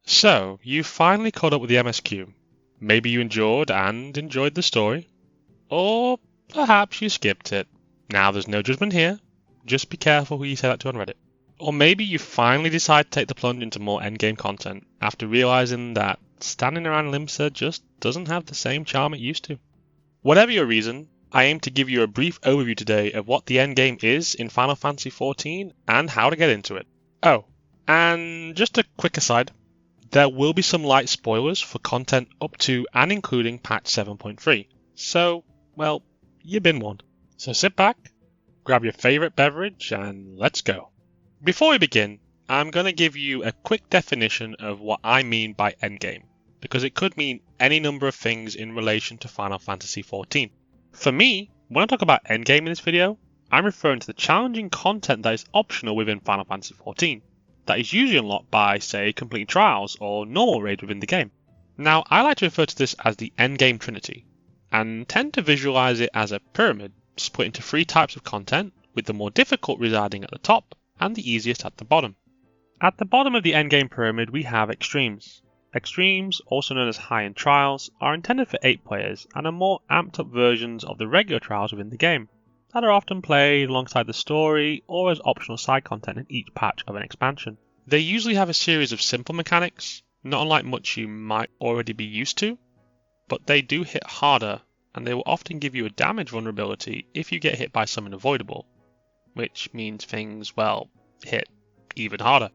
So, you finally caught up with the MSQ. Maybe you enjoyed the story, or perhaps you skipped it. Now, there's no judgment here. Just be careful who you say that to on Reddit. Or maybe you finally decide to take the plunge into more endgame content after realizing that standing around Limsa just doesn't have the same charm it used to. Whatever your reason, I aim to give you a brief overview today of what the endgame is in Final Fantasy XIV and how to get into it. Oh, and just a quick aside, there will be some light spoilers for content up to and including patch 7.3, so, well, you've been warned. So sit back, grab your favourite beverage, and let's go. Before we begin, I'm going to give you a quick definition of what I mean by endgame, because it could mean any number of things in relation to Final Fantasy XIV. For me, when I talk about endgame in this video, I'm referring to the challenging content that is optional within Final Fantasy XIV, that is usually unlocked by, say, completing trials or normal raids within the game. Now, I like to refer to this as the endgame Trinity, and tend to visualize it as a pyramid split into three types of content, with the more difficult residing at the top and the easiest at the bottom. At the bottom of the endgame pyramid we have extremes. Extremes, also known as high-end trials, are intended for 8 players and are more amped up versions of the regular trials within the game, that are often played alongside the story or as optional side content in each patch of an expansion. They usually have a series of simple mechanics, not unlike much you might already be used to, but they do hit harder, and they will often give you a damage vulnerability if you get hit by something avoidable, which means things, well, hit even harder.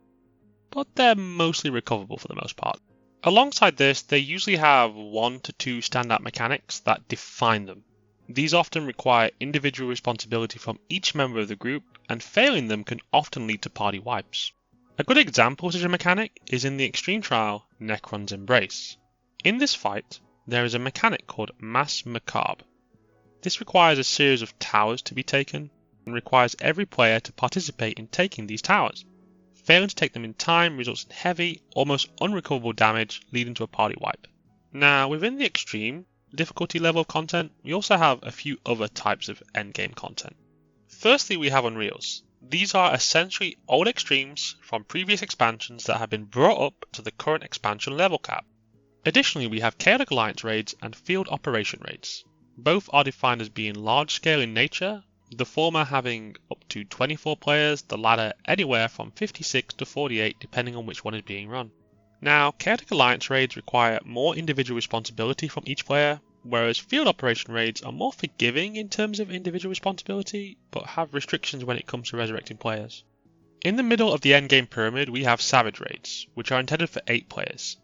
But they're mostly recoverable for the most part. Alongside this, they usually have 1 to 2 standout mechanics that define them. These often require individual responsibility from each member of the group, and failing them can often lead to party wipes. A good example of such a mechanic is in the extreme trial Necron's Embrace. In this fight, there is a mechanic called Mass Macabre. This requires a series of towers to be taken, and requires every player to participate in taking these towers. Failing to take them in time results in heavy, almost unrecoverable damage, leading to a party wipe. Now, within the extreme difficulty level of content, we also have a few other types of endgame content. Firstly, we have Unreals. These are essentially old extremes from previous expansions that have been brought up to the current expansion level cap. Additionally, we have Chaotic Alliance raids and Field Operation raids. Both are defined as being large scale in nature, the former having up to 24 players, the latter anywhere from 56 to 48 depending on which one is being run. Now, Chaotic Alliance raids require more individual responsibility from each player, whereas Field Operation raids are more forgiving in terms of individual responsibility, but have restrictions when it comes to resurrecting players. In the middle of the endgame pyramid we have Savage raids, which are intended for 8 players.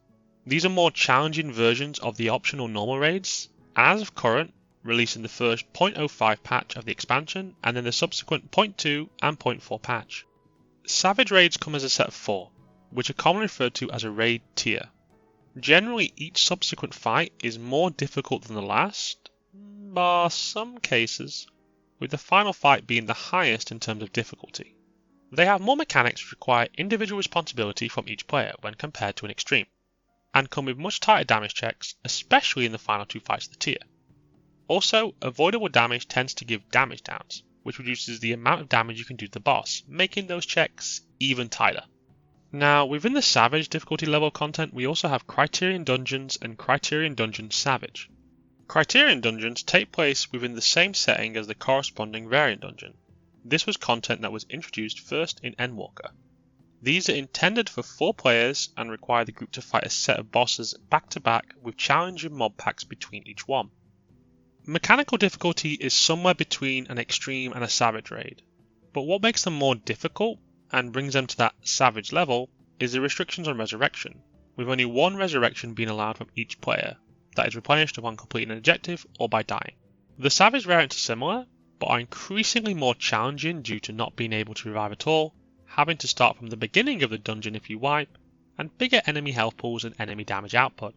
These are more challenging versions of the optional normal raids, as of current, releasing the first 0.05 patch of the expansion and then the subsequent 0.2 and 0.4 patch. Savage raids come as a set of 4, which are commonly referred to as a raid tier. Generally, each subsequent fight is more difficult than the last, bar some cases, with the final fight being the highest in terms of difficulty. They have more mechanics which require individual responsibility from each player when compared to an extreme, and come with much tighter damage checks, especially in the final 2 fights of the tier. Also, avoidable damage tends to give damage downs, which reduces the amount of damage you can do to the boss, making those checks even tighter. Now, within the Savage difficulty level content, we also have Criterion Dungeons and Criterion Dungeons Savage. Criterion Dungeons take place within the same setting as the corresponding variant dungeon. This was content that was introduced first in Endwalker. These are intended for 4 players and require the group to fight a set of bosses back to back with challenging mob packs between each one. Mechanical difficulty is somewhere between an extreme and a Savage raid, but what makes them more difficult and brings them to that Savage level is the restrictions on resurrection, with only 1 resurrection being allowed from each player, that is replenished upon completing an objective or by dying. The Savage variants are similar, but are increasingly more challenging due to not being able to revive at all, having to start from the beginning of the dungeon if you wipe, and bigger enemy health pools and enemy damage output.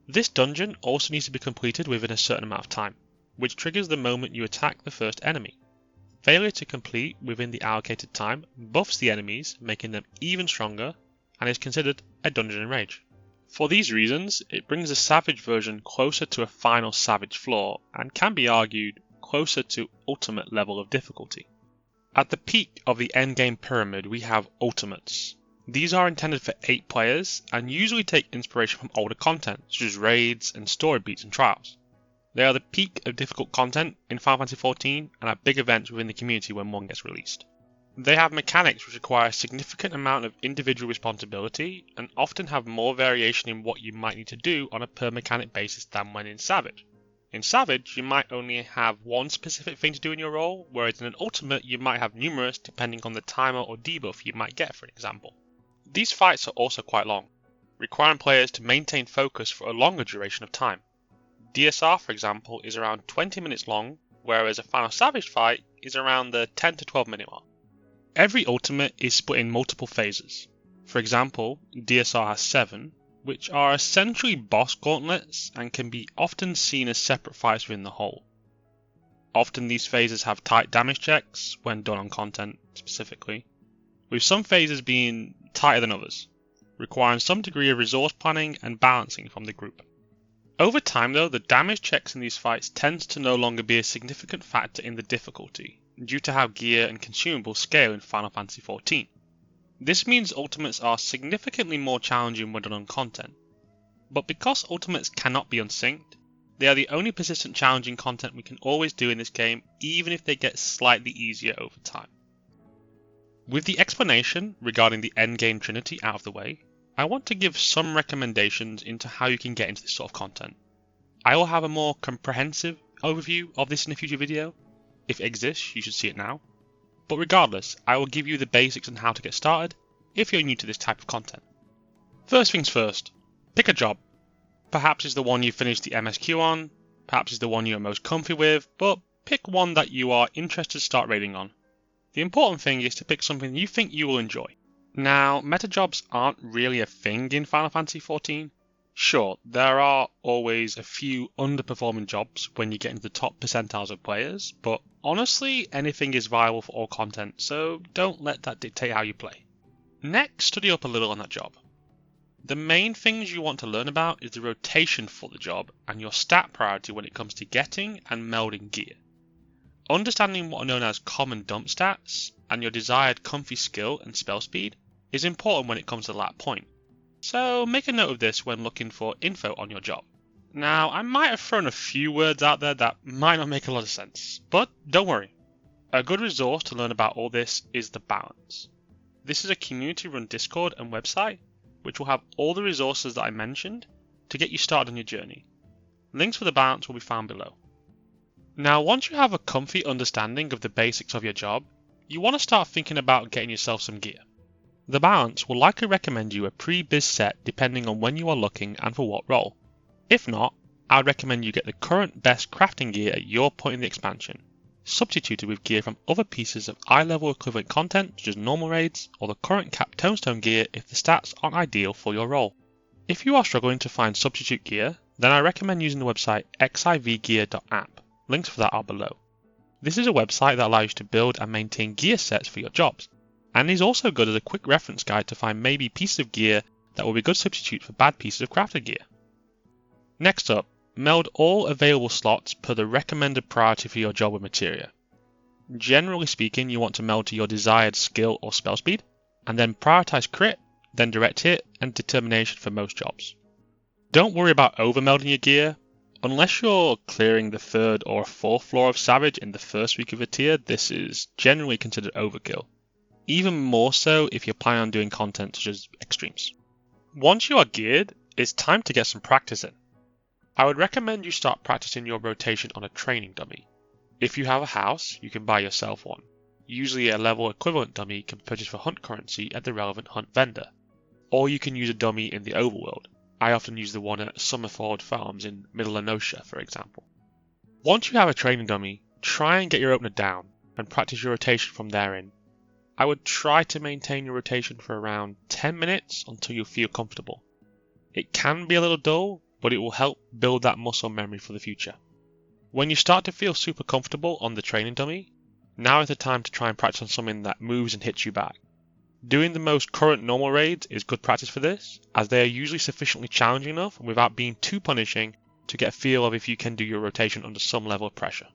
This dungeon also needs to be completed within a certain amount of time, which triggers the moment you attack the first enemy. Failure to complete within the allocated time buffs the enemies, making them even stronger, and is considered a dungeon in rage. For these reasons, it brings the Savage version closer to a final Savage floor, and can be argued closer to ultimate level of difficulty. At the peak of the endgame pyramid we have Ultimates. These are intended for 8 players and usually take inspiration from older content, such as raids and story beats and trials. They are the peak of difficult content in Final Fantasy XIV and are big events within the community when one gets released. They have mechanics which require a significant amount of individual responsibility and often have more variation in what you might need to do on a per mechanic basis than when in Savage. In Savage, you might only have one specific thing to do in your role, whereas in an Ultimate you might have numerous depending on the timer or debuff you might get, for example. These fights are also quite long, requiring players to maintain focus for a longer duration of time. DSR, for example, is around 20 minutes long, whereas a Final Savage fight is around the 10 to 12 minute mark. Every Ultimate is split in multiple phases. For example, DSR has 7, which are essentially boss gauntlets and can be often seen as separate fights within the whole. Often these phases have tight damage checks when done on content specifically, with some phases being tighter than others, requiring some degree of resource planning and balancing from the group. Over time though, the damage checks in these fights tends to no longer be a significant factor in the difficulty, due to how gear and consumables scale in Final Fantasy XIV. This means Ultimates are significantly more challenging when done on content, but because Ultimates cannot be unsynced, they are the only persistent challenging content we can always do in this game, even if they get slightly easier over time. With the explanation regarding the endgame Trinity out of the way, I want to give some recommendations into how you can get into this sort of content. I will have a more comprehensive overview of this in a future video. If it exists, you should see it now. But regardless, I will give you the basics on how to get started if you're new to this type of content. First things first, pick a job. Perhaps it's the one you finished the MSQ on, perhaps it's the one you're most comfy with, but pick one that you are interested to start raiding on. The important thing is to pick something you think you will enjoy. Now, meta jobs aren't really a thing in Final Fantasy XIV. Sure, there are always a few underperforming jobs when you get into the top percentiles of players, but honestly, anything is viable for all content, so don't let that dictate how you play. Next, study up a little on that job. The main things you want to learn about is the rotation for the job and your stat priority when it comes to getting and melding gear. Understanding what are known as common dump stats and your desired comfy skill and spell speed is important when it comes to that point. So make a note of this when looking for info on your job. Now, I might have thrown a few words out there that might not make a lot of sense, but don't worry. A good resource to learn about all this is The Balance. This is a community-run Discord and website which will have all the resources that I mentioned to get you started on your journey. Links for The Balance will be found below. Now, once you have a comfy understanding of the basics of your job, you want to start thinking about getting yourself some gear. The Balance will likely recommend you a pre-biz set depending on when you are looking and for what role. If not, I would recommend you get the current best crafting gear at your point in the expansion, substituted with gear from other pieces of eye-level equivalent content such as normal raids or the current cap tombstone gear if the stats aren't ideal for your role. If you are struggling to find substitute gear, then I recommend using the website xivgear.app. Links for that are below. This is a website that allows you to build and maintain gear sets for your jobs, and is also good as a quick reference guide to find maybe pieces of gear that will be a good substitute for bad pieces of crafted gear. Next up, meld all available slots per the recommended priority for your job with materia. Generally speaking, you want to meld to your desired skill or spell speed, and then prioritize crit, then direct hit, and determination for most jobs. Don't worry about over melding your gear. Unless you're clearing the 3rd or 4th floor of Savage in the first week of a tier, this is generally considered overkill. Even more so if you're planning on doing content such as extremes. Once you are geared, it's time to get some practice in. I would recommend you start practicing your rotation on a training dummy. If you have a house, you can buy yourself one. Usually a level equivalent dummy you can purchase for hunt currency at the relevant hunt vendor. Or you can use a dummy in the overworld. I often use the one at Summerford Farms in Middle Enosha, for example. Once you have a training dummy, try and get your opener down and practice your rotation from therein. I would try to maintain your rotation for around 10 minutes until you feel comfortable. It can be a little dull, but it will help build that muscle memory for the future. When you start to feel super comfortable on the training dummy, now is the time to try and practice on something that moves and hits you back. Doing the most current normal raids is good practice for this, as they are usually sufficiently challenging enough without being too punishing to get a feel of if you can do your rotation under some level of pressure.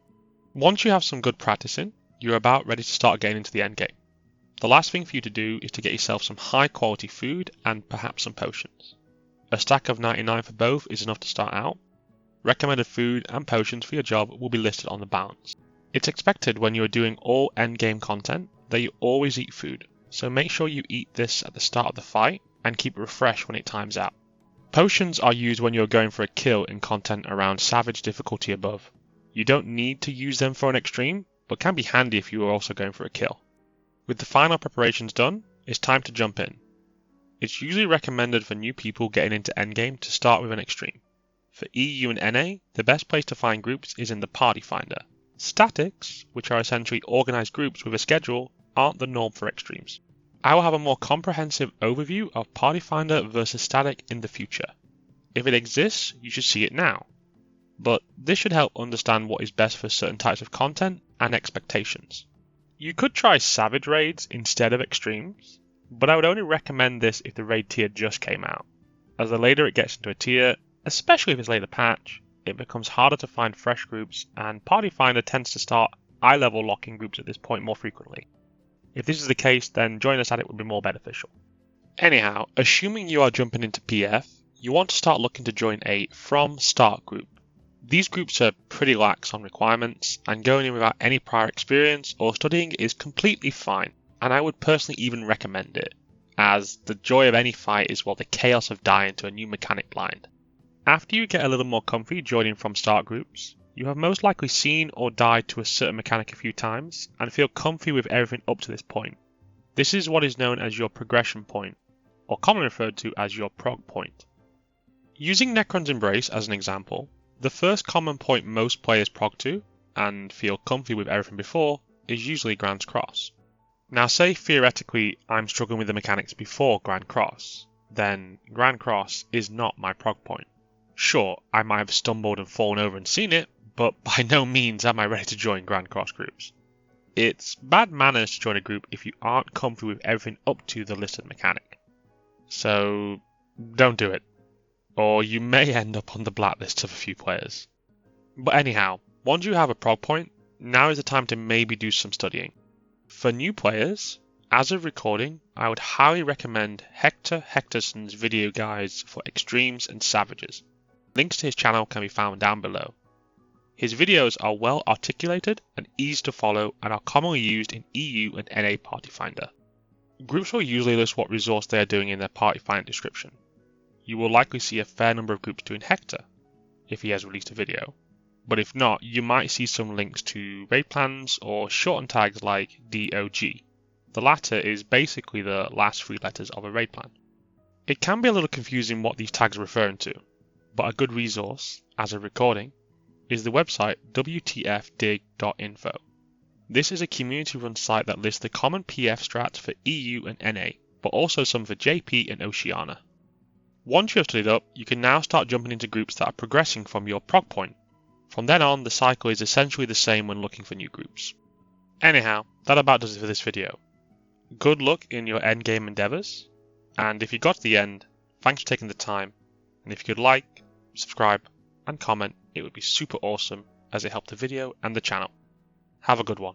Once you have some good practice in, you're about ready to start getting into the endgame. The last thing for you to do is to get yourself some high quality food and perhaps some potions. A stack of 99 for both is enough to start out. Recommended food and potions for your job will be listed on the balance. It's expected when you are doing all endgame content that you always eat food, so make sure you eat this at the start of the fight and keep it refreshed when it times out. Potions are used when you're going for a kill in content around Savage difficulty above. You don't need to use them for an extreme, but can be handy if you are also going for a kill. With the final preparations done, it's time to jump in. It's usually recommended for new people getting into endgame to start with an extreme. For EU and NA, the best place to find groups is in the Party Finder. Statics, which are essentially organised groups with a schedule, aren't the norm for extremes. I will have a more comprehensive overview of Party Finder versus Static in the future. If it exists, you should see it now. But this should help understand what is best for certain types of content and expectations. You could try Savage raids instead of extremes, but I would only recommend this if the raid tier just came out, as the later it gets into a tier, especially if it's later patch, it becomes harder to find fresh groups, and Party Finder tends to start eye-level locking groups at this point more frequently. If this is the case, then joining a static would be more beneficial. Anyhow, assuming you are jumping into PF, you want to start looking to join a From Start group. These groups are pretty lax on requirements, and going in without any prior experience or studying is completely fine, and I would personally even recommend it, as the joy of any fight is the chaos of dying to a new mechanic blind. After you get a little more comfy joining From Start groups, you have most likely seen or died to a certain mechanic a few times, and feel comfy with everything up to this point. This is what is known as your progression point, or commonly referred to as your prog point. Using Necron's Embrace as an example, the first common point most players prog to, and feel comfy with everything before, is usually Grand's Cross. Now say theoretically I'm struggling with the mechanics before Grand Cross, then Grand Cross is not my prog point. Sure, I might have stumbled and fallen over and seen it, but by no means am I ready to join Grand Cross groups. It's bad manners to join a group if you aren't comfy with everything up to the listed mechanic. So don't do it, or you may end up on the blacklist of a few players. But anyhow, once you have a prog point, now is the time to maybe do some studying. For new players, as of recording, I would highly recommend Hector Hectorson's video guides for extremes and savages. Links to his channel can be found down below. His videos are well articulated and easy to follow and are commonly used in EU and NA Party Finder. Groups will usually list what resource they are doing in their Party Finder description. You will likely see a fair number of groups doing Hector, if he has released a video, but if not, you might see some links to raid plans or shortened tags like DOG. The latter is basically the last three letters of a raid plan. It can be a little confusing what these tags are referring to, but a good resource, as of recording, is the website wtfdig.info. This is a community-run site that lists the common PF strats for EU and NA, but also some for JP and Oceania. Once you have studied up, you can now start jumping into groups that are progressing from your prog point. From then on, the cycle is essentially the same when looking for new groups. Anyhow, that about does it for this video. Good luck in your endgame endeavours, and if you got to the end, thanks for taking the time, and if you could like, subscribe, and comment, it would be super awesome as it helped the video and the channel. Have a good one.